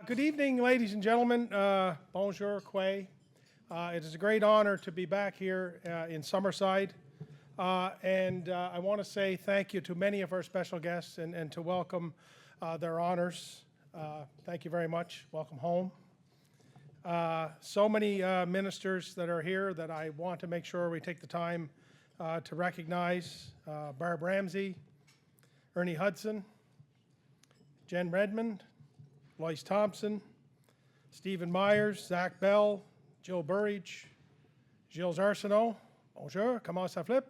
Good evening, ladies and gentlemen. Bonjour, Quay. It is a great honor to be back here in Summerside. I want to say thank you to many of our special guests and to welcome their honors. Thank you very much. Welcome home. So many ministers that are here that I want to make sure we take the time to recognize. Barb Ramsey, Ernie Hudson, Jen Redmond, Lois Thompson, Stephen Myers, Zach Bell, Jill Burridge, Gilles Arsenault. Bonjour, comment ça flippe?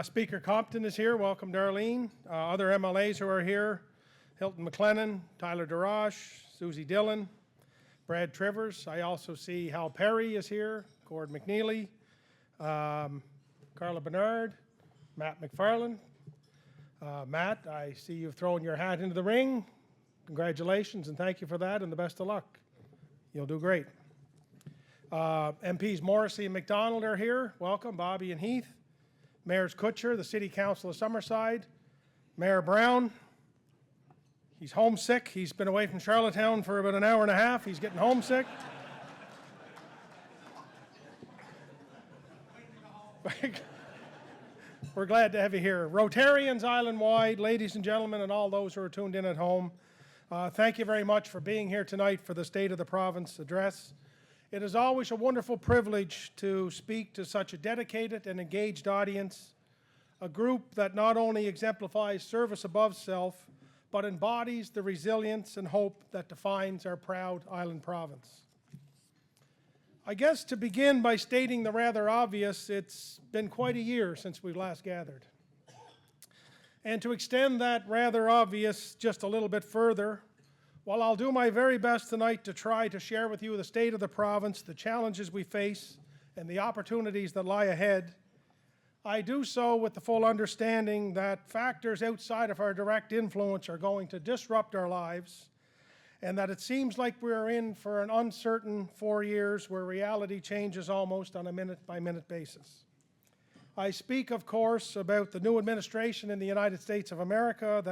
Speaker Compton is here. Welcome, Darlene. Other MLAs who are here, Hilton McLennan, Tyler DeRoche, Susie Dillon, Brad Trivers. I also see Hal Perry is here, Gord McNeely, Carla Bernard, Matt McFarland. Matt, I see you've thrown your hat into the ring. Congratulations and thank you for that and the best of luck. You'll do great. MPs Morrissey and McDonald are here. Welcome, Bobby and Heath. Mayors Kutcher, the City Council of Summerside. Mayor Brown, he's homesick. He's been away from Charlottetown for about an hour and a half. He's getting homesick. We're glad to have you here. Rotarians island-wide, ladies and gentlemen, and all those who are tuned in at home, thank you very much for being here tonight for the State of the Province address. It is always a wonderful privilege to speak to such a dedicated and engaged audience, a group that not only exemplifies service above self, but embodies the resilience and hope that defines our proud island province. I guess to begin by stating the rather obvious, it's been quite a year since we last gathered. And to extend that rather obvious just a little bit further, while I'll do my very best tonight to try to share with you the state of the province, the challenges we face, and the opportunities that lie ahead, I do so with the full understanding that factors outside of our direct influence are going to disrupt our lives, and that it seems like we're in for an uncertain 4 years where reality changes almost on a minute-by-minute basis. I speak, of course, about the new administration in the United States of America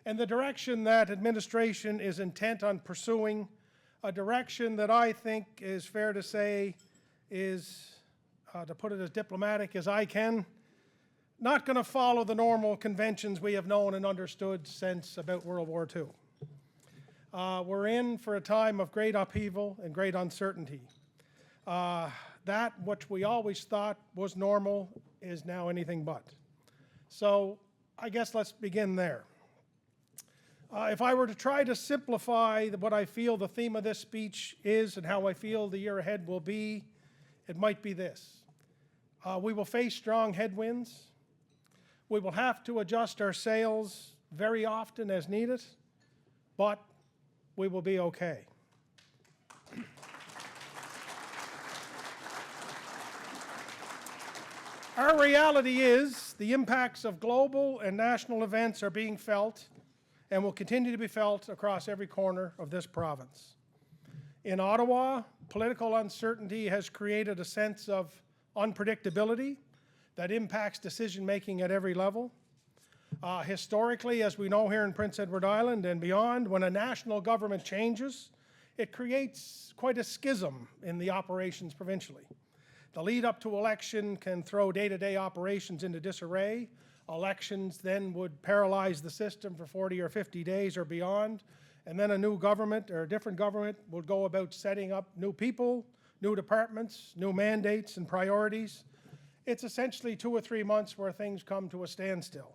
and the direction that administration is intent on pursuing, a direction that I think is fair to say is, to put it as diplomatic as I can, not going to follow the normal conventions we have known and understood since about World War II. We're in for a time of great upheaval and great uncertainty. That which we always thought was normal is now anything but. So I guess let's begin there. If I were to try to simplify what I feel the theme of this speech is and how I feel the year ahead will be, it might be this. We will face strong headwinds. We will have to adjust our sails very often as needed, but we will be okay. Our reality is the impacts of global and national events are being felt and will continue to be felt across every corner of this province. In Ottawa, political uncertainty has created a sense of unpredictability that impacts decision-making at every level. Historically, as we know here in Prince Edward Island and beyond, when a national government changes, it creates quite a schism in the operations provincially. The lead up to election can throw day-to-day operations into disarray. Elections then would paralyze the system for 40 or 50 days or beyond, and then a new government or a different government would go about setting up new people, new departments, new mandates and priorities. It's essentially 2 or 3 months where things come to a standstill.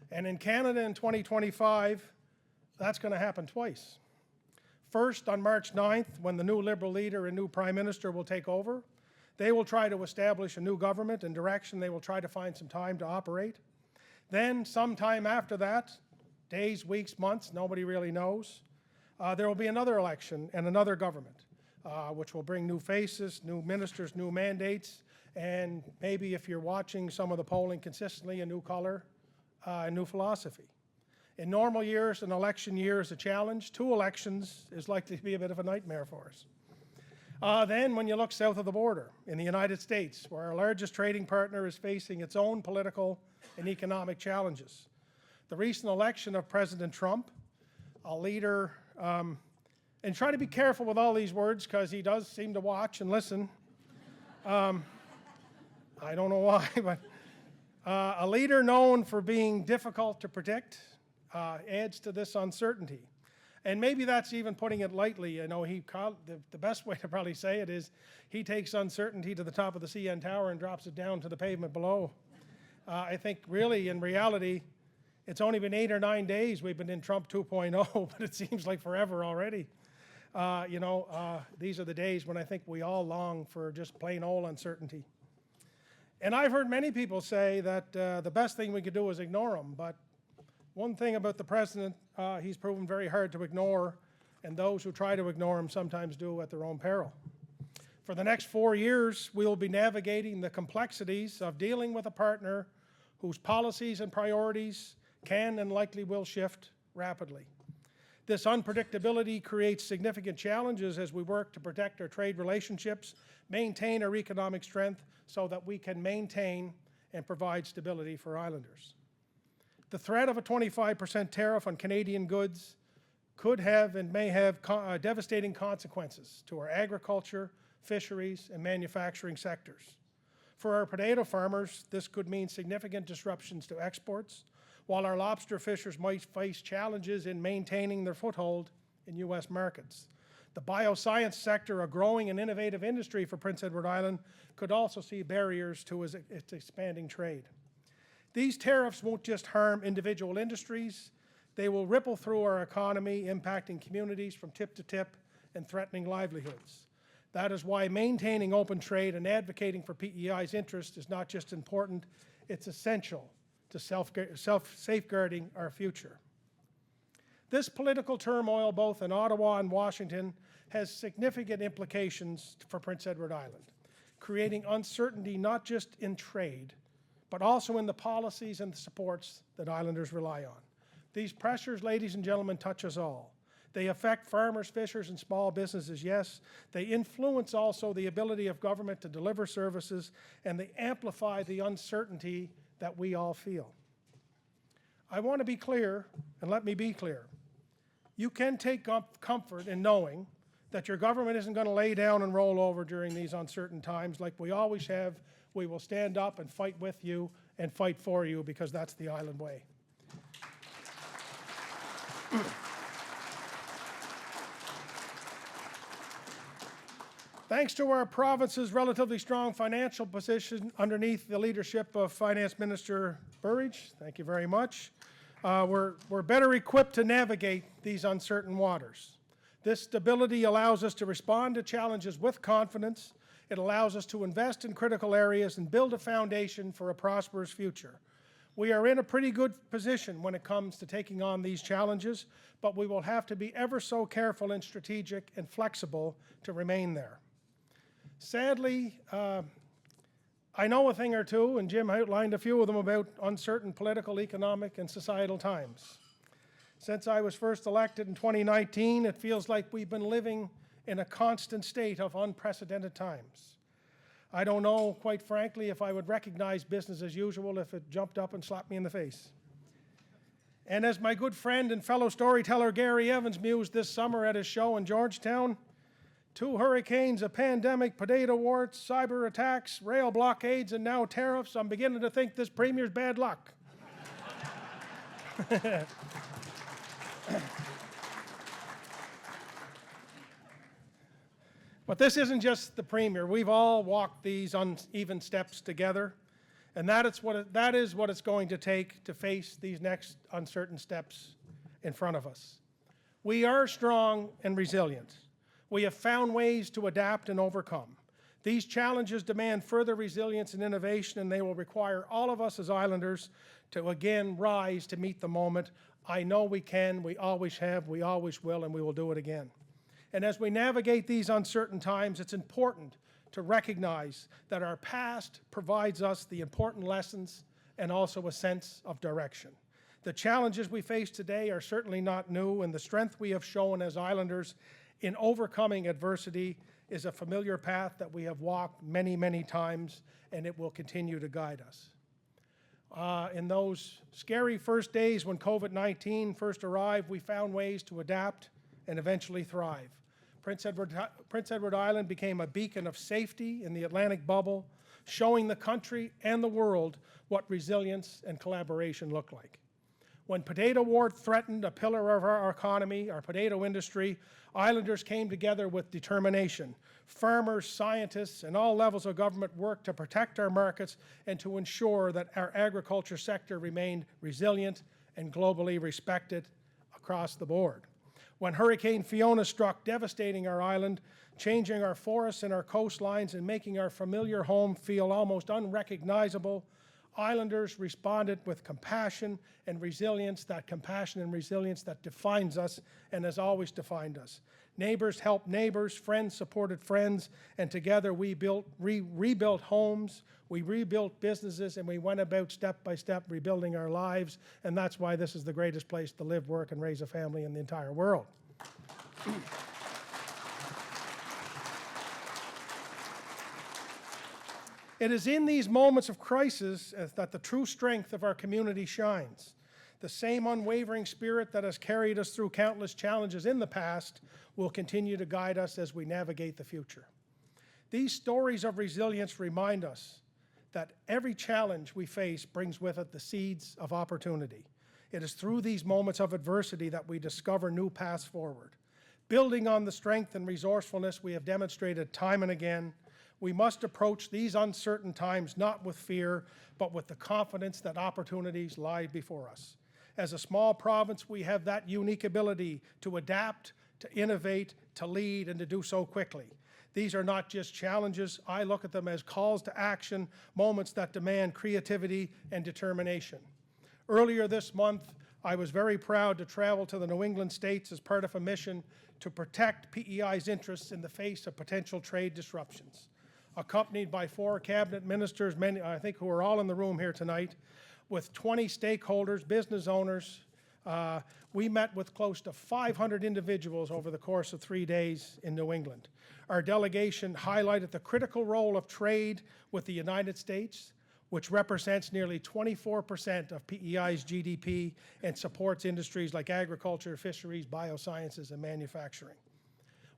And in Canada in 2025, that's going to happen twice. First, on March 9th, when the new Liberal leader and new Prime Minister will take over, they will try to establish a new government and direction. They will try to find some time to operate. Then, sometime after that, days, weeks, months, nobody really knows, there will be another election and another government, which will bring new faces, new ministers, new mandates, and maybe if you're watching some of the polling consistently, a new color, a new philosophy. In normal years, an election year is a challenge. 2 elections is likely to be a bit of a nightmare for us. Then when you look south of the border in the United States, where our largest trading partner is facing its own political and economic challenges, the recent election of President Trump, a leader, and try to be careful with all these words because he does seem to watch and listen. I don't know why, but a leader known for being difficult to predict adds to this uncertainty. And maybe that's even putting it lightly. You know, the best way to probably say it is he takes uncertainty to the top of the CN Tower and drops it down to the pavement below. I think really, in reality, it's only been 8 or 9 days we've been in Trump 2.0, but it seems like forever already. These are the days when I think we all long for just plain old uncertainty. And I've heard many people say that the best thing we could do is ignore him, but one thing about the president, he's proven very hard to ignore, and those who try to ignore him sometimes do at their own peril. For the next 4 years, we'll be navigating the complexities of dealing with a partner whose policies and priorities can and likely will shift rapidly. This unpredictability creates significant challenges as we work to protect our trade relationships, maintain our economic strength so that we can maintain and provide stability for islanders. The threat of a 25% tariff on Canadian goods could have and may have devastating consequences to our agriculture, fisheries, and manufacturing sectors. For our potato farmers, this could mean significant disruptions to exports, while our lobster fishers might face challenges in maintaining their foothold in U.S. markets. The bioscience sector, a growing and innovative industry for Prince Edward Island, could also see barriers to its expanding trade. These tariffs won't just harm individual industries, they will ripple through our economy, impacting communities from tip to tip and threatening livelihoods. That is why maintaining open trade and advocating for PEI's interest is not just important, it's essential to safeguarding our future. This political turmoil, both in Ottawa and Washington, has significant implications for Prince Edward Island, creating uncertainty not just in trade, but also in the policies and the supports that islanders rely on. These pressures, ladies and gentlemen, touch us all. They affect farmers, fishers, and small businesses, yes. They influence also the ability of government to deliver services, and they amplify the uncertainty that we all feel. I want to be clear, and let me be clear. You can take comfort in knowing that your government isn't going to lay down and roll over during these uncertain times like we always have. We will stand up and fight with you and fight for you because that's the island way. Thanks to our province's relatively strong financial position underneath the leadership of Finance Minister Burridge, thank you very much, we're better equipped to navigate these uncertain waters. This stability allows us to respond to challenges with confidence. It allows us to invest in critical areas and build a foundation for a prosperous future. We are in a pretty good position when it comes to taking on these challenges, but we will have to be ever so careful and strategic and flexible to remain there. Sadly, I know a thing or two, and Jim outlined a few of them about uncertain political, economic, and societal times. Since I was first elected in 2019, it feels like we've been living in a constant state of unprecedented times. I don't know, quite frankly, if I would recognize business as usual if it jumped up and slapped me in the face. And as my good friend and fellow storyteller Gary Evans mused this summer at his show in Georgetown, 2 hurricanes, a pandemic, potato warts, cyber attacks, rail blockades, and now tariffs, I'm beginning to think this premier's bad luck. But this isn't just the premier. We've all walked these uneven steps together, and that is what it's going to take to face these next uncertain steps in front of us. We are strong and resilient. We have found ways to adapt and overcome. These challenges demand further resilience and innovation, and they will require all of us as islanders to again rise to meet the moment. I know we can, we always have, we always will, and we will do it again. And as we navigate these uncertain times, it's important to recognize that our past provides us the important lessons and also a sense of direction. The challenges we face today are certainly not new, and the strength we have shown as islanders in overcoming adversity is a familiar path that we have walked many, many times, and it will continue to guide us. In those scary first days when COVID-19 first arrived, we found ways to adapt and eventually thrive. Prince Edward Island became a beacon of safety in the Atlantic bubble, showing the country and the world what resilience and collaboration look like. When potato wart threatened a pillar of our economy, our potato industry, islanders came together with determination. Farmers, scientists, and all levels of government worked to protect our markets and to ensure that our agriculture sector remained resilient and globally respected across the board. When Hurricane Fiona struck, devastating our island, changing our forests and our coastlines and making our familiar home feel almost unrecognizable, islanders responded with compassion and resilience that defines us and has always defined us. Neighbors helped neighbors, friends supported friends, and together we rebuilt homes, we rebuilt businesses, and we went about step by step rebuilding our lives, and that's why this is the greatest place to live, work, and raise a family in the entire world. It is in these moments of crisis that the true strength of our community shines. The same unwavering spirit that has carried us through countless challenges in the past will continue to guide us as we navigate the future. These stories of resilience remind us that every challenge we face brings with it the seeds of opportunity. It is through these moments of adversity that we discover new paths forward. Building on the strength and resourcefulness we have demonstrated time and again, we must approach these uncertain times not with fear, but with the confidence that opportunities lie before us. As a small province, we have that unique ability to adapt, to innovate, to lead, and to do so quickly. These are not just challenges. I look at them as calls to action, moments that demand creativity and determination. Earlier this month, I was very proud to travel to the New England states as part of a mission to protect PEI's interests in the face of potential trade disruptions. Accompanied by 4 cabinet ministers, many I think who are all in the room here tonight, with 20 stakeholders, business owners. We met with close to 500 individuals over the course of 3 days in New England. Our delegation highlighted the critical role of trade with the United States, which represents nearly 24% of PEI's GDP and supports industries like agriculture, fisheries, biosciences, and manufacturing.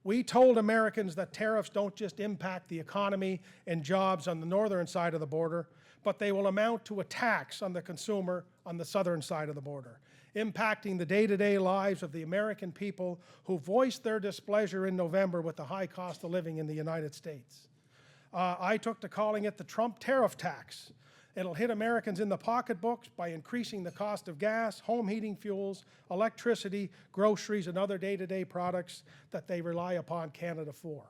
We told Americans that tariffs don't just impact the economy and jobs on the northern side of the border, but they will amount to a tax on the consumer on the southern side of the border, impacting the day-to-day lives of the American people who voiced their displeasure in November with the high cost of living in the United States. I took to calling it the Trump tariff tax. It'll hit Americans in the pocketbooks by increasing the cost of gas, home heating fuels, electricity, groceries, and other day-to-day products that they rely upon Canada for.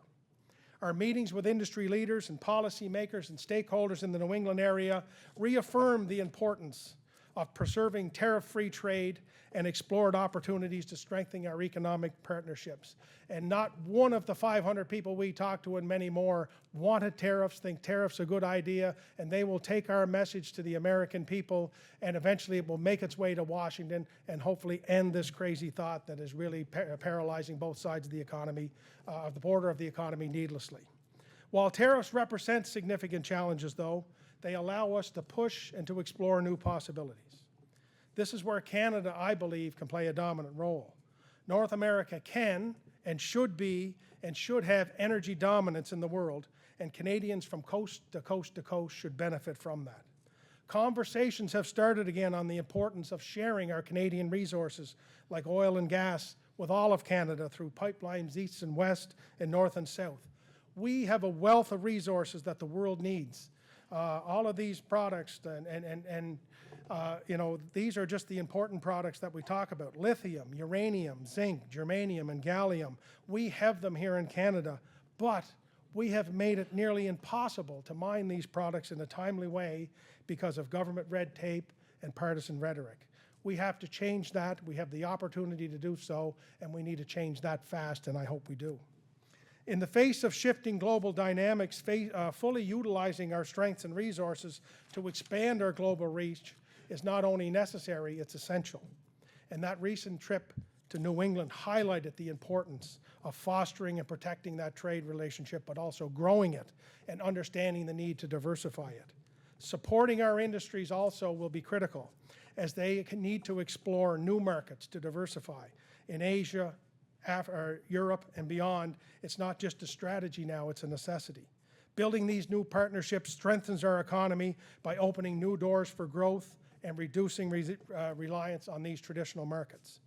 Our meetings with industry leaders and policymakers and stakeholders in the New England area reaffirmed the importance of preserving tariff-free trade and explored opportunities to strengthen our economic partnerships. And not one of the 500 people we talked to and many more wanted tariffs, think tariffs a good idea, and they will take our message to the American people, and eventually it will make its way to Washington and hopefully end this crazy thought that is really paralyzing both sides of the economy, of the border of the economy needlessly. While tariffs represent significant challenges, though, they allow us to push and to explore new possibilities. This is where Canada, I believe, can play a dominant role. North America can and should be and should have energy dominance in the world, and Canadians from coast to coast to coast should benefit from that. Conversations have started again on the importance of sharing our Canadian resources like oil and gas with all of Canada through pipelines east and west and north and south. We have a wealth of resources that the world needs. All of these products these are just the important products that we talk about. Lithium, uranium, zinc, germanium, and gallium. We have them here in Canada, but we have made it nearly impossible to mine these products in a timely way because of government red tape and partisan rhetoric. We have to change that. We have the opportunity to do so, and we need to change that fast, and I hope we do. In the face of shifting global dynamics, fully utilizing our strengths and resources to expand our global reach is not only necessary, it's essential. And that recent trip to New England highlighted the importance of fostering and protecting that trade relationship, but also growing it and understanding the need to diversify it. Supporting our industries also will be critical, as they need to explore new markets to diversify. In Asia, Europe, and beyond, it's not just a strategy now, it's a necessity. Building these new partnerships strengthens our economy by opening new doors for growth and reducing reliance on these traditional markets.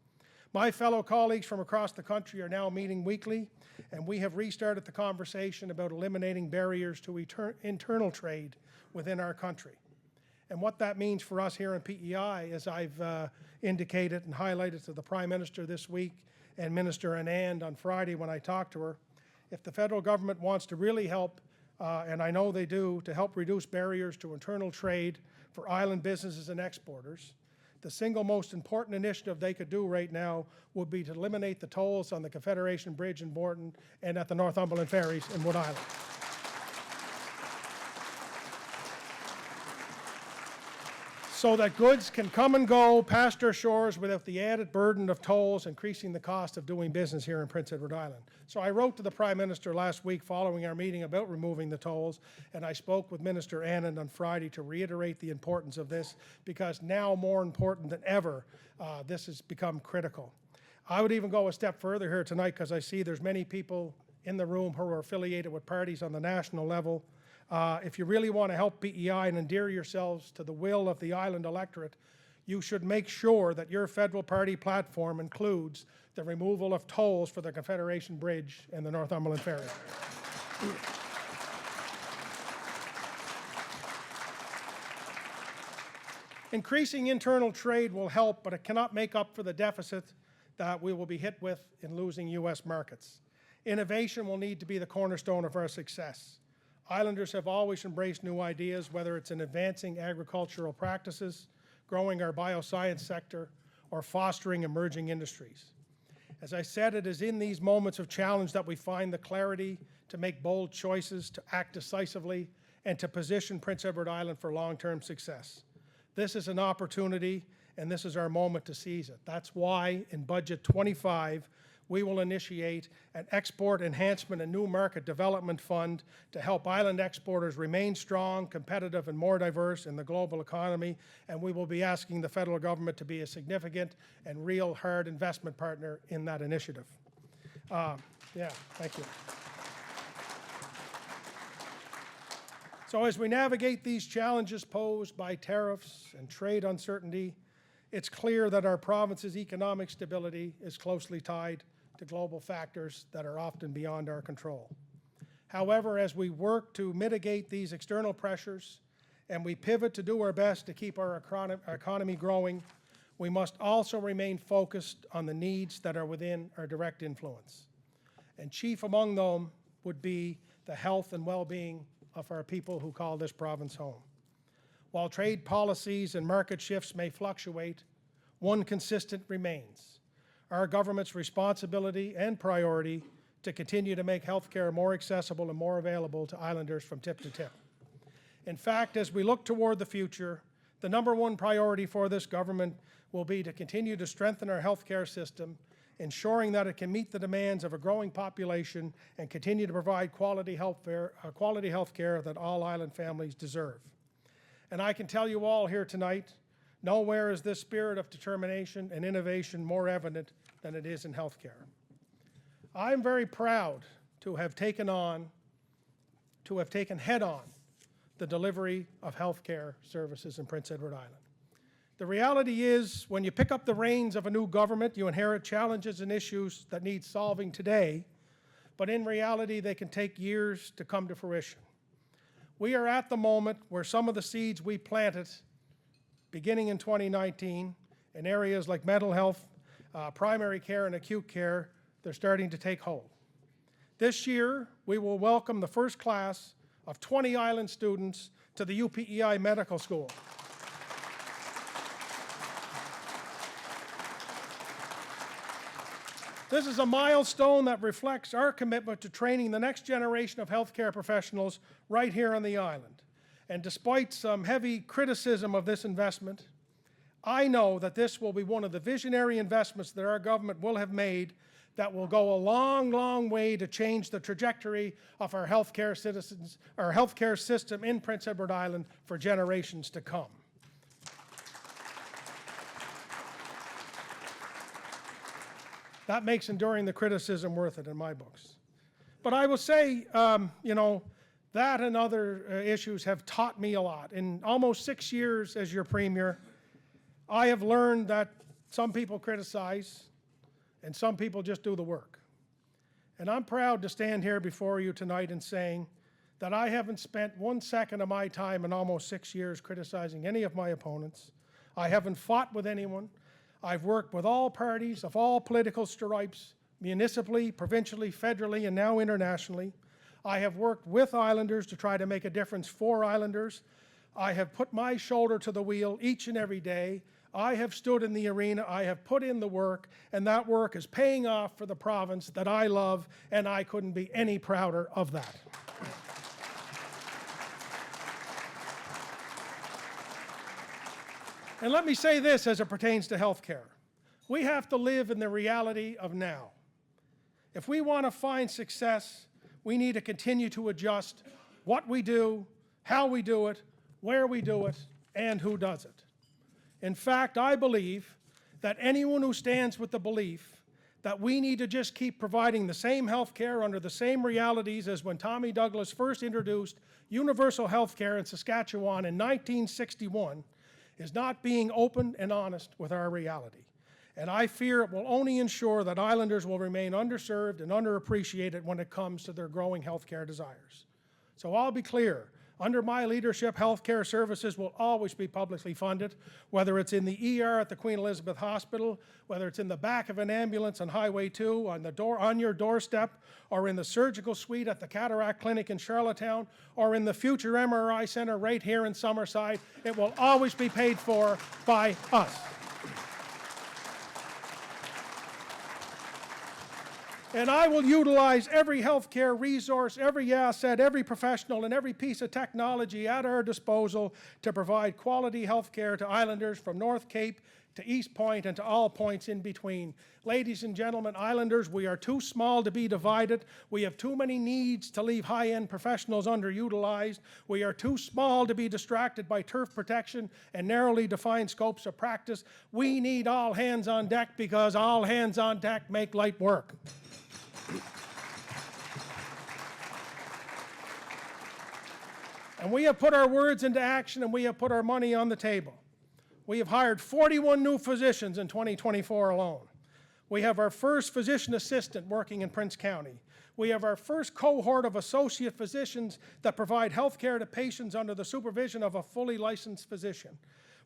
My fellow colleagues from across the country are now meeting weekly, and we have restarted the conversation about eliminating barriers to internal trade within our country. And what that means for us here in PEI, as I've indicated and highlighted to the Prime Minister this week and Minister Anand on Friday when I talked to her, if the federal government wants to really help, and I know they do, to help reduce barriers to internal trade for island businesses and exporters, the single most important initiative they could do right now would be to eliminate the tolls on the Confederation Bridge in Bourton and at the Northumberland Ferries in Wood Island. So that goods can come and go past our shores without the added burden of tolls increasing the cost of doing business here in Prince Edward Island. So I wrote to the Prime Minister last week following our meeting about removing the tolls, and I spoke with Minister Anand on Friday to reiterate the importance of this, because now more important than ever, this has become critical. I would even go a step further here tonight, because I see there's many people in the room who are affiliated with parties on the national level. If you really want to help PEI and endear yourselves to the will of the island electorate, you should make sure that your federal party platform includes the removal of tolls for the Confederation Bridge and the Northumberland Ferry. Increasing internal trade will help, but it cannot make up for the deficit that we will be hit with in losing U.S. markets. Innovation will need to be the cornerstone of our success. Islanders have always embraced new ideas, whether it's in advancing agricultural practices, growing our bioscience sector, or fostering emerging industries. As I said, it is in these moments of challenge that we find the clarity to make bold choices, to act decisively, and to position Prince Edward Island for long-term success. This is an opportunity, and this is our moment to seize it. That's why in Budget 25, we will initiate an Export Enhancement and New Market Development Fund to help island exporters remain strong, competitive, and more diverse in the global economy, and we will be asking the federal government to be a significant and real hard investment partner in that initiative. Thank you. So as we navigate these challenges posed by tariffs and trade uncertainty, it's clear that our province's economic stability is closely tied to global factors that are often beyond our control. However, as we work to mitigate these external pressures and we pivot to do our best to keep our economy growing, we must also remain focused on the needs that are within our direct influence. And chief among them would be the health and well-being of our people who call this province home. While trade policies and market shifts may fluctuate, one consistent remains: our government's responsibility and priority to continue to make healthcare more accessible and more available to islanders from tip to tip. In fact, as we look toward the future, the #1 priority for this government will be to continue to strengthen our healthcare system, ensuring that it can meet the demands of a growing population and continue to provide quality healthcare that all island families deserve. And I can tell you all here tonight, nowhere is this spirit of determination and innovation more evident than it is in healthcare. I'm very proud to have taken head-on the delivery of healthcare services in Prince Edward Island. The reality is, when you pick up the reins of a new government, you inherit challenges and issues that need solving today, but in reality, they can take years to come to fruition. We are at the moment where some of the seeds we planted beginning in 2019 in areas like mental health, primary care, and acute care, they're starting to take hold. This year, we will welcome the first class of 20 island students to the UPEI Medical School. This is a milestone that reflects our commitment to training the next generation of healthcare professionals right here on the island. And despite some heavy criticism of this investment, I know that this will be one of the visionary investments that our government will have made that will go a long, long way to change the trajectory of our healthcare citizens, our healthcare system in Prince Edward Island for generations to come. That makes enduring the criticism worth it in my books. But I will say, that and other issues have taught me a lot. In almost 6 years as your Premier, I have learned that some people criticize and some people just do the work. And I'm proud to stand here before you tonight and saying that I haven't spent 1 second of my time in almost 6 years criticizing any of my opponents. I haven't fought with anyone. I've worked with all parties of all political stripes, municipally, provincially, federally, and now internationally. I have worked with Islanders to try to make a difference for Islanders. I have put my shoulder to the wheel each and every day. I have stood in the arena, I have put in the work, and that work is paying off for the province that I love, and I couldn't be any prouder of that. And let me say this as it pertains to healthcare. We have to live in the reality of now. If we want to find success, we need to continue to adjust what we do, how we do it, where we do it, and who does it. In fact, I believe that anyone who stands with the belief that we need to just keep providing the same health care under the same realities as when Tommy Douglas first introduced universal health care in Saskatchewan in 1961 is not being open and honest with our reality. And I fear it will only ensure that Islanders will remain underserved and underappreciated when it comes to their growing health care desires. So I'll be clear. Under my leadership, healthcare services will always be publicly funded, whether it's in the ER at the Queen Elizabeth Hospital, whether it's in the back of an ambulance on Highway 2, on your doorstep, or in the surgical suite at the Cataract Clinic in Charlottetown, or in the future MRI Center right here in Summerside. It will always be paid for by us. And I will utilize every healthcare resource, every asset, every professional, and every piece of technology at our disposal to provide quality healthcare to Islanders from North Cape to East Point and to all points in between. Ladies and gentlemen, Islanders, we are too small to be divided. We have too many needs to leave high-end professionals underutilized. We are too small to be distracted by turf protection and narrowly defined scopes of practice. We need all hands on deck because all hands on deck make light work. And we have put our words into action and we have put our money on the table. We have hired 41 new physicians in 2024 alone. We have our first physician assistant working in Prince County. We have our first cohort of associate physicians that provide health care to patients under the supervision of a fully licensed physician.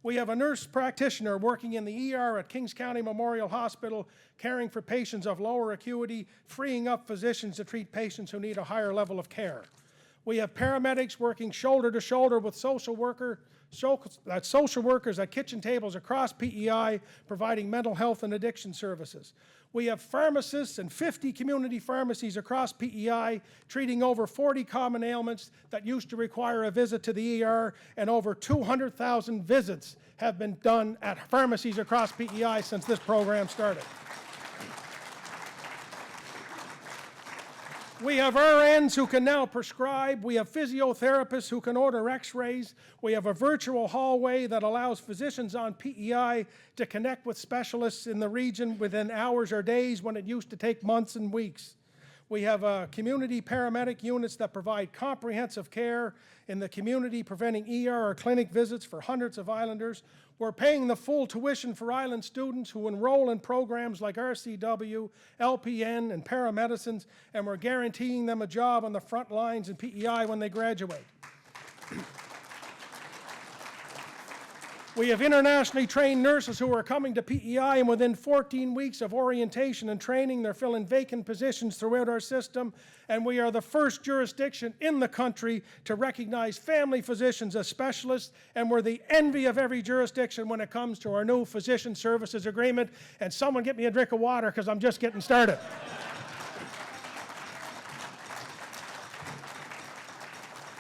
We have a nurse practitioner working in the ER at Kings County Memorial Hospital, caring for patients of lower acuity, freeing up physicians to treat patients who need a higher level of care. We have paramedics working shoulder to shoulder with social workers at kitchen tables across PEI, providing mental health and addiction services. We have pharmacists and 50 community pharmacies across PEI treating over 40 common ailments that used to require a visit to the ER, and over 200,000 visits have been done at pharmacies across PEI since this program started. We have RNs who can now prescribe. We have physiotherapists who can order x-rays. We have a virtual hallway that allows physicians on PEI to connect with specialists in the region within hours or days when it used to take months and weeks. We have community paramedic units that provide comprehensive care in the community, preventing ER or clinic visits for hundreds of Islanders. We're paying the full tuition for Island students who enroll in programs like RCW, LPN, and paramedicines, and we're guaranteeing them a job on the front lines in PEI when they graduate. We have internationally trained nurses who are coming to PEI, and within 14 weeks of orientation and training, they're filling vacant positions throughout our system. And we are the first jurisdiction in the country to recognize family physicians as specialists, and we're the envy of every jurisdiction when it comes to our new physician services agreement. And someone get me a drink of water because I'm just getting started.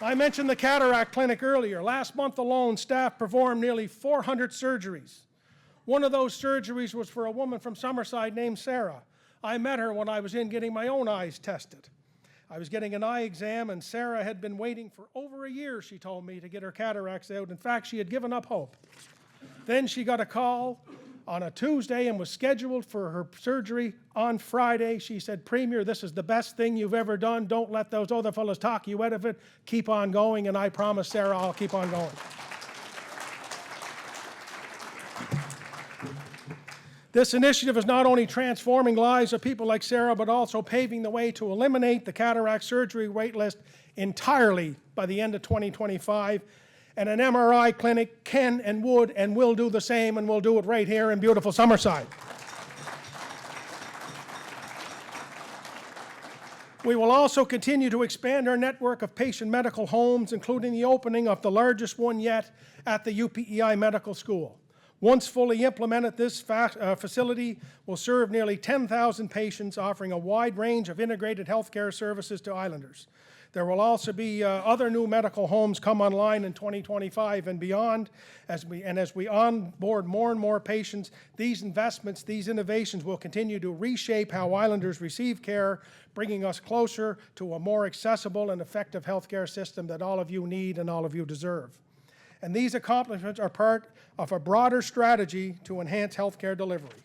I mentioned the Cataract Clinic earlier. Last month alone, staff performed nearly 400 surgeries. One of those surgeries was for a woman from Summerside named Sarah. I met her when I was in getting my own eyes tested. I was getting an eye exam, and Sarah had been waiting for over a year, she told me, to get her cataracts out. In fact, she had given up hope. Then she got a call on a Tuesday and was scheduled for her surgery on Friday. She said, "Premier, this is the best thing you've ever done. Don't let those other fellows talk you out of it. Keep on going." And I promised Sarah I'll keep on going. This initiative is not only transforming lives of people like Sarah, but also paving the way to eliminate the cataract surgery wait list entirely by the end of 2025. And an MRI clinic can and would and will do the same, and we'll do it right here in beautiful Summerside. We will also continue to expand our network of patient medical homes, including the opening of the largest one yet at the UPEI Medical School. Once fully implemented, this facility will serve nearly 10,000 patients, offering a wide range of integrated healthcare services to Islanders. There will also be other new medical homes come online in 2025 and beyond. As we onboard more and more patients, these investments, these innovations will continue to reshape how Islanders receive care, bringing us closer to a more accessible and effective healthcare system that all of you need and all of you deserve. And these accomplishments are part of a broader strategy to enhance healthcare delivery.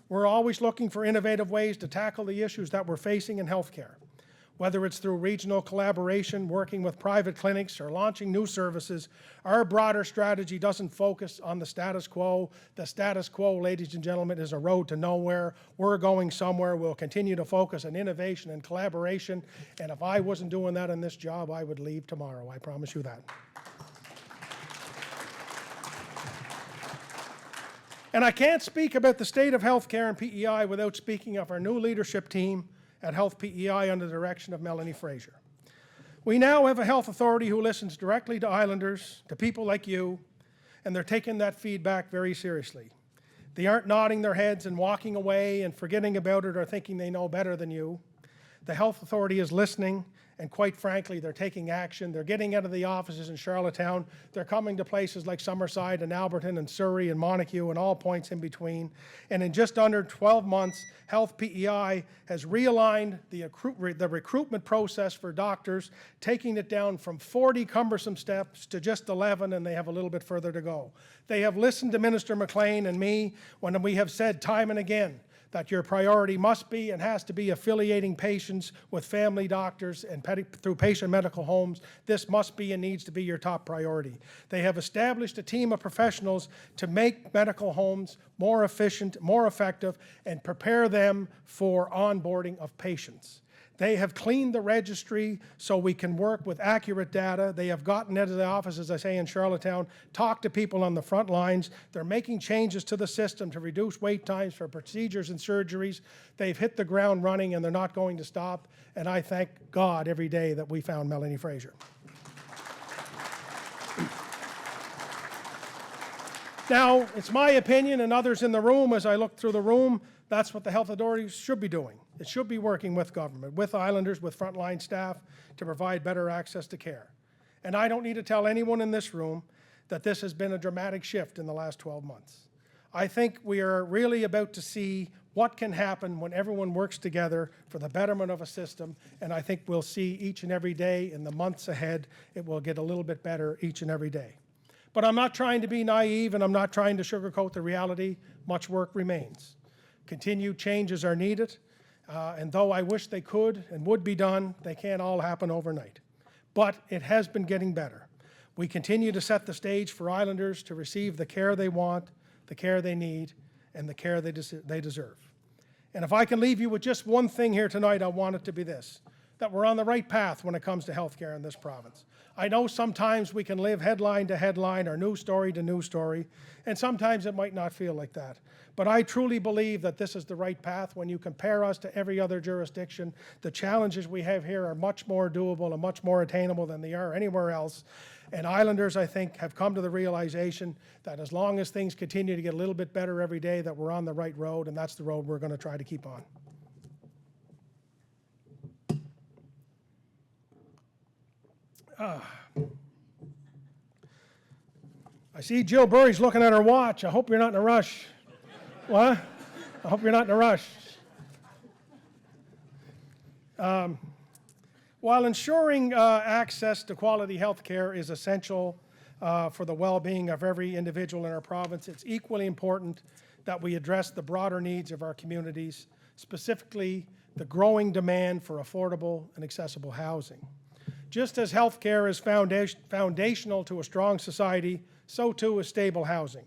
We're always looking for innovative ways to tackle the issues that we're facing in healthcare. Whether it's through regional collaboration, working with private clinics, or launching new services, our broader strategy doesn't focus on the status quo. The status quo, ladies and gentlemen, is a road to nowhere. We're going somewhere. We'll continue to focus on innovation and collaboration. And if I wasn't doing that in this job, I would leave tomorrow. I promise you that. And I can't speak about the state of healthcare in PEI without speaking of our new leadership team at Health PEI under the direction of Melanie Fraser. We now have a health authority who listens directly to Islanders, to people like you, and they're taking that feedback very seriously. They aren't nodding their heads and walking away and forgetting about it or thinking they know better than you. The health authority is listening, and quite frankly, they're taking action. They're getting out of the offices in Charlottetown. They're coming to places like Summerside and Alberton and Surrey and Montague and all points in between. And in just under 12 months, Health PEI has realigned the recruitment process for doctors, taking it down from 40 cumbersome steps to just 11, and they have a little bit further to go. They have listened to Minister McLean and me when we have said time and again that your priority must be and has to be affiliating patients with family doctors and through patient medical homes. This must be and needs to be your top priority. They have established a team of professionals to make medical homes more efficient, more effective, and prepare them for onboarding of patients. They have cleaned the registry so we can work with accurate data. They have gotten into the office, as I say, in Charlottetown, talked to people on the front lines. They're making changes to the system to reduce wait times for procedures and surgeries. They've hit the ground running, and they're not going to stop. And I thank God every day that we found Melanie Fraser. Now, it's my opinion and others in the room, as I look through the room, that's what the health authorities should be doing. It should be working with government, with Islanders, with frontline staff to provide better access to care. And I don't need to tell anyone in this room that this has been a dramatic shift in the last 12 months. I think we are really about to see what can happen when everyone works together for the betterment of a system, and I think we'll see each and every day in the months ahead, it will get a little bit better each and every day. But I'm not trying to be naive, and I'm not trying to sugarcoat the reality. Much work remains. Continued changes are needed, and though I wish they could and would be done, they can't all happen overnight. But it has been getting better. We continue to set the stage for Islanders to receive the care they want, the care they need, and the care they deserve. And if I can leave you with just one thing here tonight, I want it to be this, that we're on the right path when it comes to healthcare in this province. I know sometimes we can live headline to headline or news story to news story, and sometimes it might not feel like that. But I truly believe that this is the right path. When you compare us to every other jurisdiction, the challenges we have here are much more doable and much more attainable than they are anywhere else. And Islanders, I think, have come to the realization that as long as things continue to get a little bit better every day, that we're on the right road, and that's the road we're going to try to keep on. I see Jill Burry's looking at her watch. I hope you're not in a rush. What? I hope you're not in a rush. While ensuring access to quality health care is essential for the well-being of every individual in our province, it's equally important that we address the broader needs of our communities, specifically the growing demand for affordable and accessible housing. Just as health care is foundational to a strong society, so too is stable housing.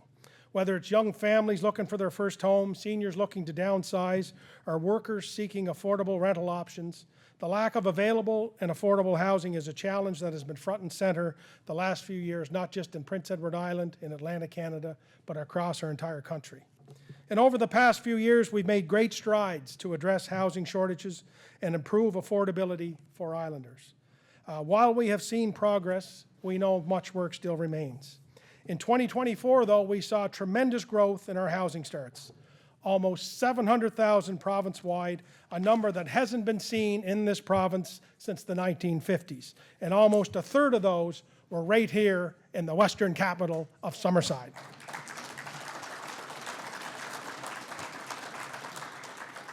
Whether it's young families looking for their first home, seniors looking to downsize, or workers seeking affordable rental options, the lack of available and affordable housing is a challenge that has been front and center the last few years, not just in Prince Edward Island, in Atlantic Canada, but across our entire country. And over the past few years, we've made great strides to address housing shortages and improve affordability for Islanders. While we have seen progress, we know much work still remains. In 2024, though, we saw tremendous growth in our housing starts, almost 700,000 province-wide, a number that hasn't been seen in this province since the 1950s. And almost a third of those were right here in the western capital of Summerside.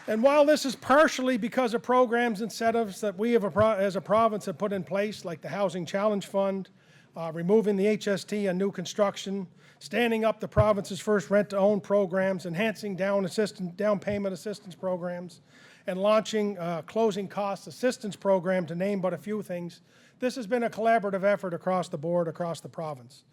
And while this is partially because of programs and incentives that we as a province have put in place, like the Housing Challenge Fund, removing the HST on new construction, standing up the province's first rent-to-own programs, enhancing down payment assistance programs, and launching a closing cost assistance program, to name but a few things, this has been a collaborative effort across the board, across the province.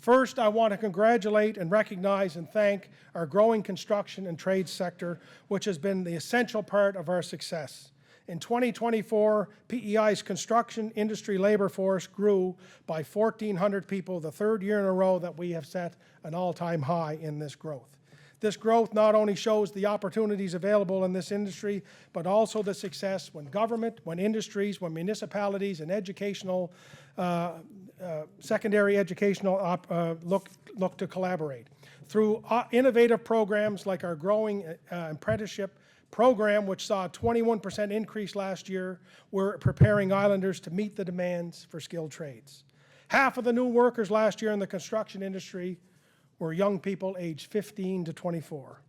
First, I want to congratulate and recognize and thank our growing construction and trade sector, which has been the essential part of our success. In 2024, PEI's construction industry labor force grew by 1,400 people, the third year in a row that we have set an all-time high in this growth. This growth not only shows the opportunities available in this industry, but also the success when government, when industries, when municipalities and educational, secondary educational look to collaborate. Through innovative programs like our growing apprenticeship program, which saw a 21% increase last year, we're preparing Islanders to meet the demands for skilled trades. Half of the new workers last year in the construction industry were young people aged 15 to 24.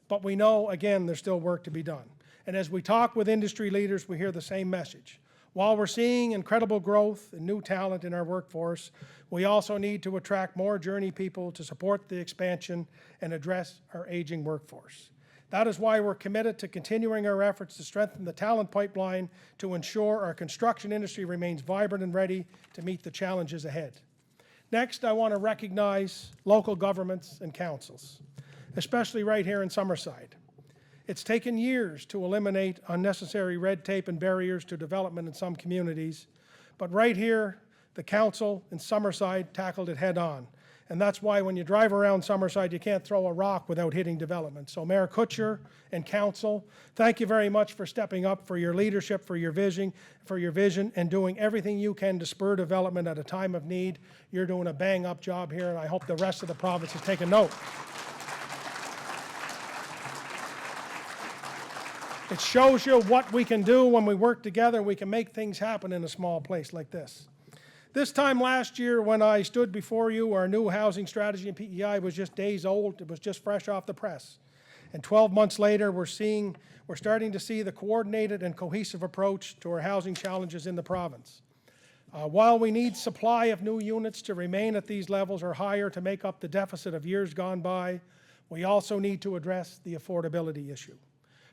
But we know, again, there's still work to be done. And as we talk with industry leaders, we hear the same message. While we're seeing incredible growth and new talent in our workforce, we also need to attract more journey people to support the expansion and address our aging workforce. That is why we're committed to continuing our efforts to strengthen the talent pipeline to ensure our construction industry remains vibrant and ready to meet the challenges ahead. Next, I want to recognize local governments and councils, especially right here in Summerside. It's taken years to eliminate unnecessary red tape and barriers to development in some communities, but right here, the council in Summerside tackled it head on. And that's why when you drive around Summerside, you can't throw a rock without hitting development. So Mayor Kutcher and council, thank you very much for stepping up, for your leadership, for your vision, and doing everything you can to spur development at a time of need. You're doing a bang-up job here, and I hope the rest of the province has taken note. It shows you what we can do when we work together. We can make things happen in a small place like this. This time last year, when I stood before you, our new housing strategy in PEI was just days old. It was just fresh off the press. And 12 months later, we're starting to see the coordinated and cohesive approach to our housing challenges in the province. While we need supply of new units to remain at these levels or higher to make up the deficit of years gone by, we also need to address the affordability issue.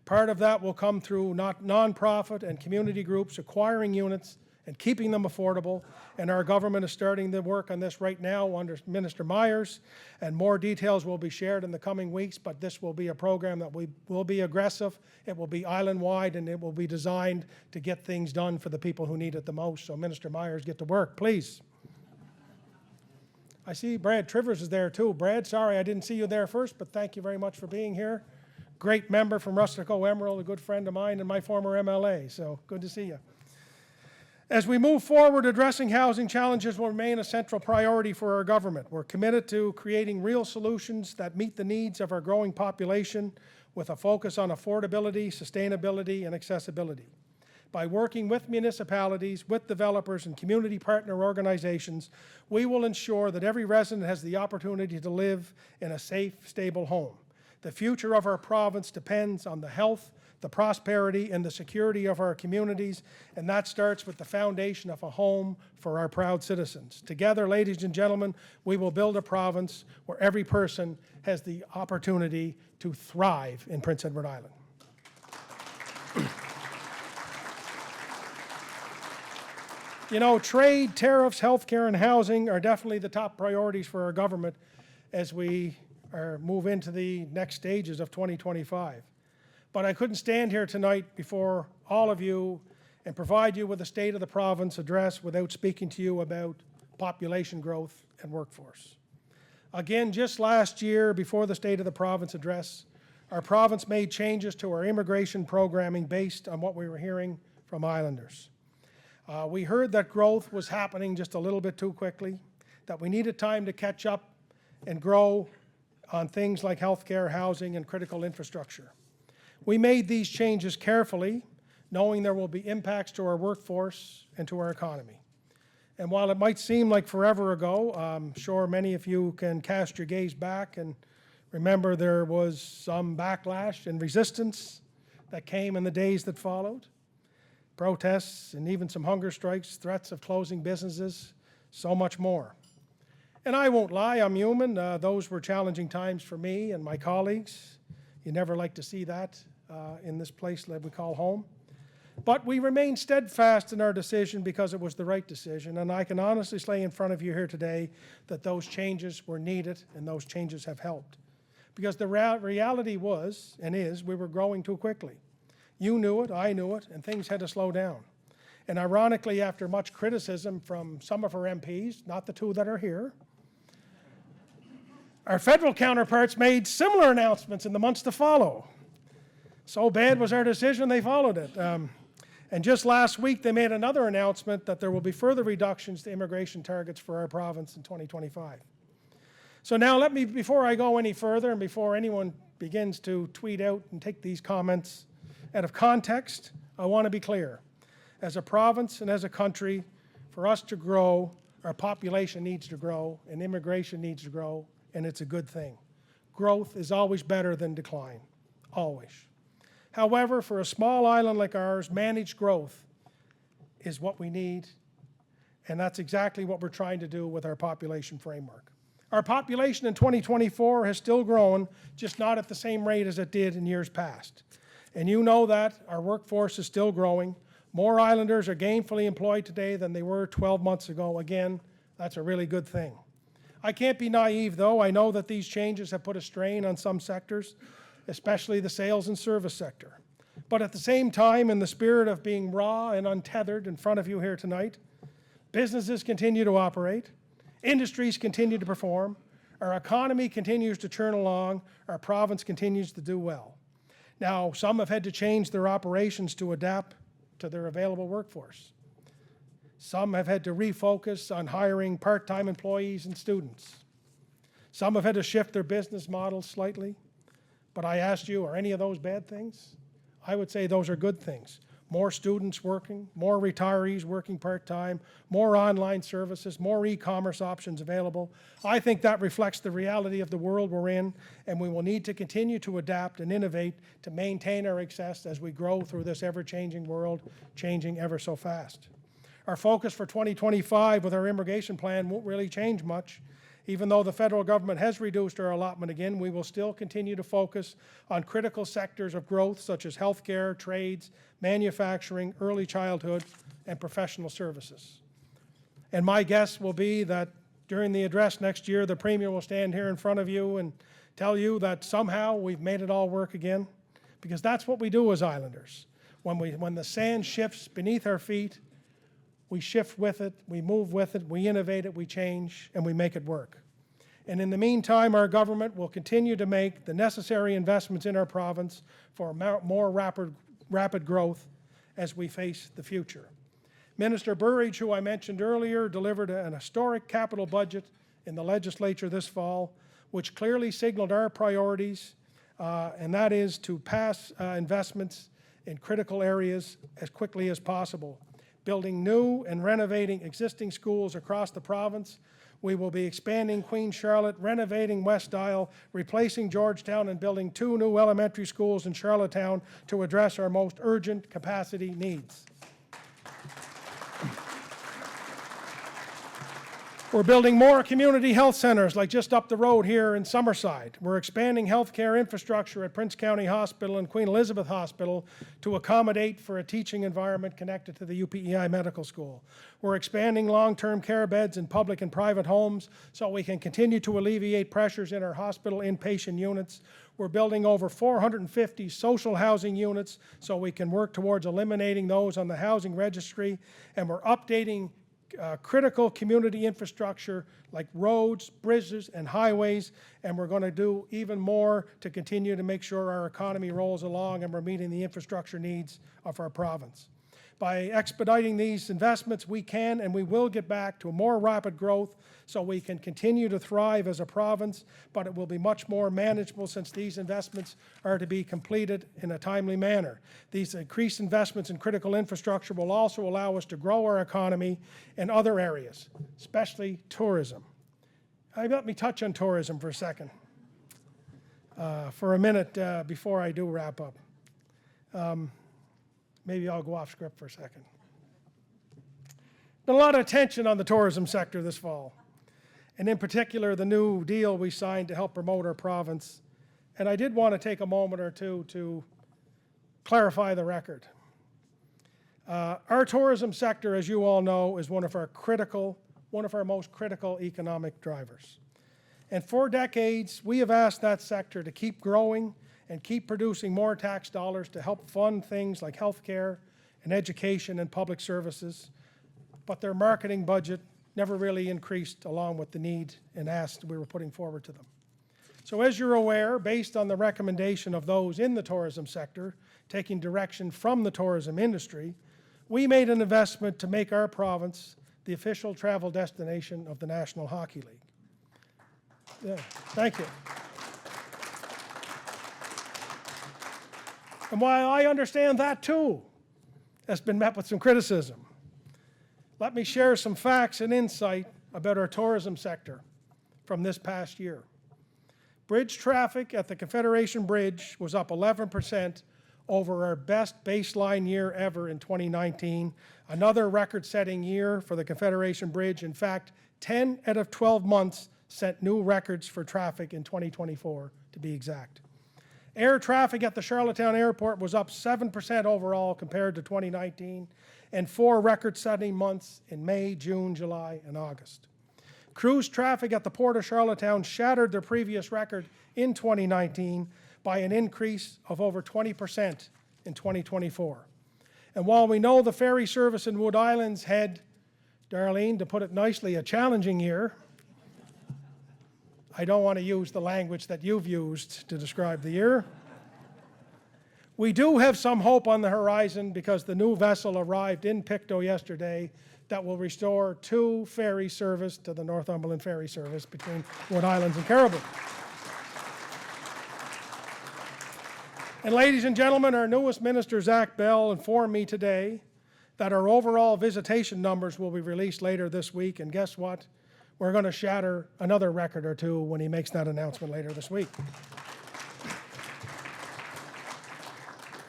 Part of that will come through nonprofit and community groups acquiring units and keeping them affordable, and our government is starting the work on this right now under Minister Myers, and more details will be shared in the coming weeks, but this will be a program that will be aggressive, it will be island-wide, and it will be designed to get things done for the people who need it the most. So Minister Myers, get to work, please. I see Brad Trivers is there too. Brad, sorry I didn't see you there first, but thank you very much for being here. Great member from Rustico Emerald, a good friend of mine and my former MLA, so good to see you. As we move forward, addressing housing challenges will remain a central priority for our government. We're committed to creating real solutions that meet the needs of our growing population with a focus on affordability, sustainability, and accessibility. By working with municipalities, with developers, and community partner organizations, we will ensure that every resident has the opportunity to live in a safe, stable home. The future of our province depends on the health, the prosperity and the security of our communities, and that starts with the foundation of a home for our proud citizens. Together, ladies and gentlemen, we will build a province where every person has the opportunity to thrive in Prince Edward Island. You know, trade, tariffs, healthcare, and housing are definitely the top priorities for our government as we move into the next stages of 2025. But I couldn't stand here tonight before all of you and provide you with a State of the Province address without speaking to you about population growth and workforce. Again, just last year, before the State of the Province address, our province made changes to our immigration programming based on what we were hearing from Islanders. We heard that growth was happening just a little bit too quickly, that we needed time to catch up and grow on things like healthcare, housing, and critical infrastructure. We made these changes carefully, knowing there will be impacts to our workforce and to our economy. And while it might seem like forever ago, I'm sure many of you can cast your gaze back and remember there was some backlash and resistance that came in the days that followed. Protests and even some hunger strikes, threats of closing businesses, so much more. And I won't lie, I'm human. Those were challenging times for me and my colleagues. You never like to see that in this place that we call home. But we remained steadfast in our decision because it was the right decision. And I can honestly say in front of you here today that those changes were needed and those changes have helped. Because the reality was, and is, we were growing too quickly. You knew it, I knew it, and things had to slow down. And ironically, after much criticism from some of our MPs, not the two that are here, our federal counterparts made similar announcements in the months to follow. So bad was our decision, they followed it. And just last week, they made another announcement that there will be further reductions to immigration targets for our province in 2025. So now let me, before I go any further and before anyone begins to tweet out and take these comments out of context, I want to be clear. As a province and as a country, for us to grow, our population needs to grow and immigration needs to grow, and it's a good thing. Growth is always better than decline, always. However, for a small island like ours, managed growth is what we need, and that's exactly what we're trying to do with our population framework. Our population in 2024 has still grown, just not at the same rate as it did in years past. And you know that our workforce is still growing. More Islanders are gainfully employed today than they were 12 months ago. Again, that's a really good thing. I can't be naive, though. I know that these changes have put a strain on some sectors, especially the sales and service sector. But at the same time, in the spirit of being raw and untethered in front of you here tonight, businesses continue to operate, industries continue to perform, our economy continues to churn along, our province continues to do well. Now, some have had to change their operations to adapt to their available workforce. Some have had to refocus on hiring part-time employees and students. Some have had to shift their business models slightly. But I asked you, are any of those bad things? I would say those are good things. More students working, more retirees working part-time, more online services, more e-commerce options available. I think that reflects the reality of the world we're in, and we will need to continue to adapt and innovate to maintain our success as we grow through this ever-changing world, changing ever so fast. Our focus for 2025 with our immigration plan won't really change much. Even though the federal government has reduced our allotment again, we will still continue to focus on critical sectors of growth such as healthcare, trades, manufacturing, early childhood, and professional services. And my guess will be that during the address next year, the Premier will stand here in front of you and tell you that somehow we've made it all work again, because that's what we do as Islanders. When the sand shifts beneath our feet, we shift with it, we move with it, we innovate it, we change, and we make it work. And in the meantime, our government will continue to make the necessary investments in our province for more rapid growth as we face the future. Minister Burridge, who I mentioned earlier, delivered an historic capital budget in the legislature this fall, which clearly signaled our priorities, and that is to pass investments in critical areas as quickly as possible. Building new and renovating existing schools across the province We will be expanding Queen Charlotte, renovating West Isle, replacing Georgetown, and building 2 new elementary schools in Charlottetown to address our most urgent capacity needs. We're building more community health centers like just up the road here in Summerside. We're expanding healthcare infrastructure at Prince County Hospital and Queen Elizabeth Hospital to accommodate for a teaching environment connected to the UPEI Medical School. We're expanding long-term care beds in public and private homes so we can continue to alleviate pressures in our hospital inpatient units. We're building over 450 social housing units so we can work towards eliminating those on the housing registry, and we're updating critical community infrastructure like roads, bridges, and highways, and we're going to do even more to continue to make sure our economy rolls along and we're meeting the infrastructure needs of our province. By expediting these investments, we can and we will get back to a more rapid growth so we can continue to thrive as a province, but it will be much more manageable since these investments are to be completed in a timely manner. These increased investments in critical infrastructure will also allow us to grow our economy in other areas, especially tourism. Let me touch on tourism for a second, for a minute before I do wrap up. Maybe I'll go off script for a second. Been a lot of attention on the tourism sector this fall, and in particular the new deal we signed to help promote our province. And I did want to take a moment or two to clarify the record. Our tourism sector, as you all know, is one of our most critical economic drivers. And for decades, we have asked that sector to keep growing and keep producing more tax dollars to help fund things like healthcare and education and public services, but their marketing budget never really increased along with the need and ask we were putting forward to them. So as you're aware, based on the recommendation of those in the tourism sector, taking direction from the tourism industry, we made an investment to make our province the official travel destination of the National Hockey League. Yeah, thank you. And while I understand that too has been met with some criticism, let me share some facts and insight about our tourism sector from this past year. Bridge traffic at the Confederation Bridge was up 11% over our best baseline year ever in 2019, another record-setting year for the Confederation Bridge. In fact, 10 out of 12 months set new records for traffic in 2024, to be exact. Air traffic at the Charlottetown Airport was up 7% overall compared to 2019, and 4 record-setting months in May, June, July, and August. Cruise traffic at the Port of Charlottetown shattered their previous record in 2019 by an increase of over 20% in 2024. And while we know the ferry service in Wood Islands had, Darlene, to put it nicely, a challenging year, I don't want to use the language that you've used to describe the year. We do have some hope on the horizon because the new vessel arrived in Pictou yesterday that will restore 2 ferry service to the Northumberland ferry service between Wood Islands and Caribou. And ladies and gentlemen, our newest minister, Zach Bell, informed me today that our overall visitation numbers will be released later this week, and guess what? We're going to shatter another record or 2 when he makes that announcement later this week.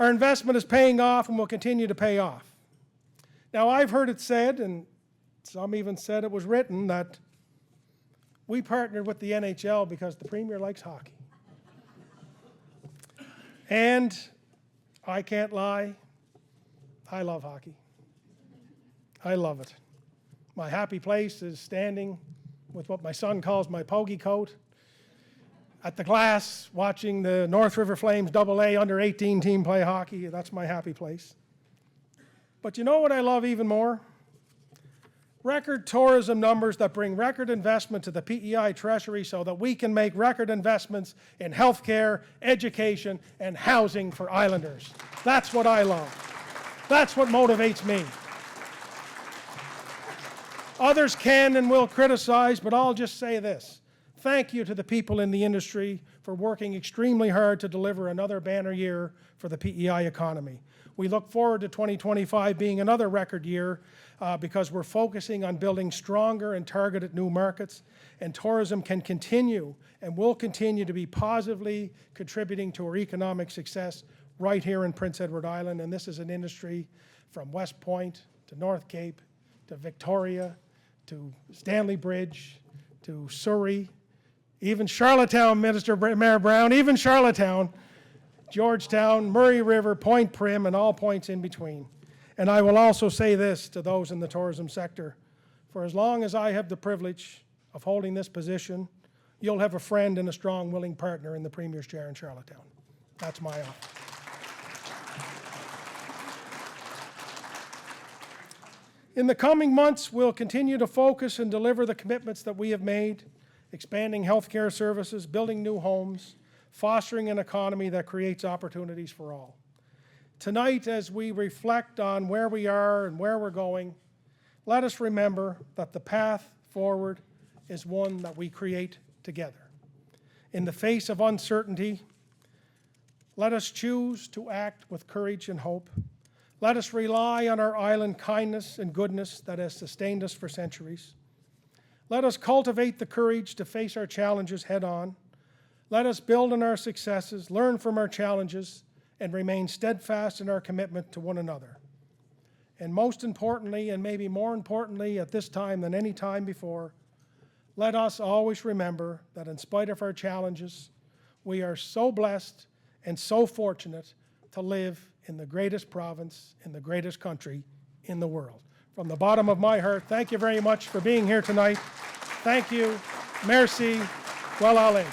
Our investment is paying off and will continue to pay off. Now, I've heard it said, and some even said it was written, that we partnered with the NHL because the Premier likes hockey. And I can't lie, I love hockey. I love it. My happy place is standing with what my son calls my pogie coat at the glass, watching the North River Flames AA under-18 team play hockey. That's my happy place. But you know what I love even more? Record tourism numbers that bring record investment to the PEI Treasury so that we can make record investments in healthcare, education, and housing for Islanders. That's what I love. That's what motivates me. Others can and will criticize, but I'll just say this. Thank you to the people in the industry for working extremely hard to deliver another banner year for the PEI economy. We look forward to 2025 being another record year because we're focusing on building stronger and targeted new markets, and tourism can continue and will continue to be positively contributing to our economic success right here in Prince Edward Island. And this is an industry from West Point to North Cape to Victoria to Stanley Bridge to Surrey, even Charlottetown, Mayor Brown, even Charlottetown, Georgetown, Murray River, Point Prim, and all points in between. And I will also say this to those in the tourism sector: for as long as I have the privilege of holding this position, you'll have a friend and a strong, willing partner in the Premier's chair in Charlottetown. That's my offer. In the coming months, we'll continue to focus and deliver the commitments that we have made, expanding healthcare services, building new homes, fostering an economy that creates opportunities for all. Tonight, as we reflect on where we are and where we're going, let us remember that the path forward is one that we create together. In the face of uncertainty, let us choose to act with courage and hope. Let us rely on our island kindness and goodness that has sustained us for centuries. Let us cultivate the courage to face our challenges head on. Let us build on our successes, learn from our challenges, and remain steadfast in our commitment to one another. And most importantly, and maybe more importantly at this time than any time before, let us always remember that in spite of our challenges, we are so blessed and so fortunate to live in the greatest province, in the greatest country in the world. From the bottom of my heart, thank you very much for being here tonight. Thank you. Merci. Well, allez.